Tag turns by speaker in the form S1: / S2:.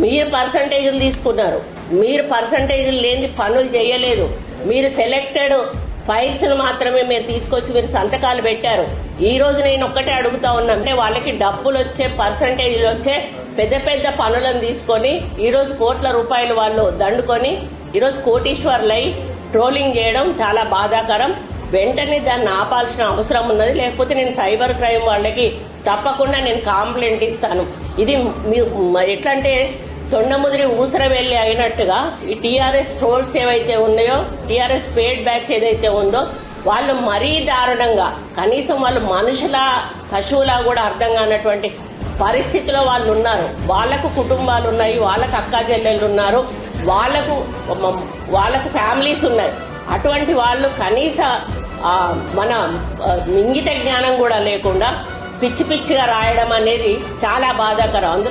S1: మీరు పర్సంటేజీలు తీసుకున్నారు, మీరు పర్సంటేజీలు లేని పనులు చేయలేదు. మీరు సెలెక్టెడ్ ఫైల్స్ మాత్రమే మీరు తీసుకొచ్చి మీరు సంతకాలు పెట్టారు. ఈ రోజు నేను ఒక్కటే అడుగుతా ఉన్నా, అంటే వాళ్ళకి డబ్బులు వచ్చే పర్సంటేజీలు వచ్చే పెద్ద పెద్ద పనులను తీసుకొని ఈ రోజు కోట్ల రూపాయలు వాళ్ళు దండుకొని ఈరోజు కోటీశ్వర్లై ట్రోలింగ్ చేయడం చాలా బాధాకరం. వెంటనే దాన్ని ఆపాల్సిన అవసరం ఉన్నది. లేకపోతే నేను సైబర్ క్రైమ్ వాళ్ళకి తప్పకుండా నేను కంప్లైంట్ ఇస్తాను. ఇది ఎట్లా అంటే తొండముదిరి ఊసర వెళ్లి అయినట్టుగా ఈ టీఆర్ఎస్ ట్రోల్స్ ఏవైతే ఉన్నాయో, టీఆర్ఎస్ పేడ్ బ్యాచ్ ఏదైతే ఉందో వాళ్ళు మరీ దారుణంగా, కనీసం వాళ్ళు మనుషుల పశువులా కూడా అర్థం కానటువంటి పరిస్థితిలో వాళ్ళు ఉన్నారు. వాళ్లకు కుటుంబాలు ఉన్నాయి, వాళ్ళకు అక్కా చెల్లెళ్ళు ఉన్నారు, వాళ్ళకు ఫ్యామిలీస్ ఉన్నాయి. అటువంటి వాళ్ళు కనీస మన ఇంగిత జ్ఞానం కూడా లేకుండా పిచ్చి పిచ్చిగా రాయడం అనేది చాలా బాధాకరం.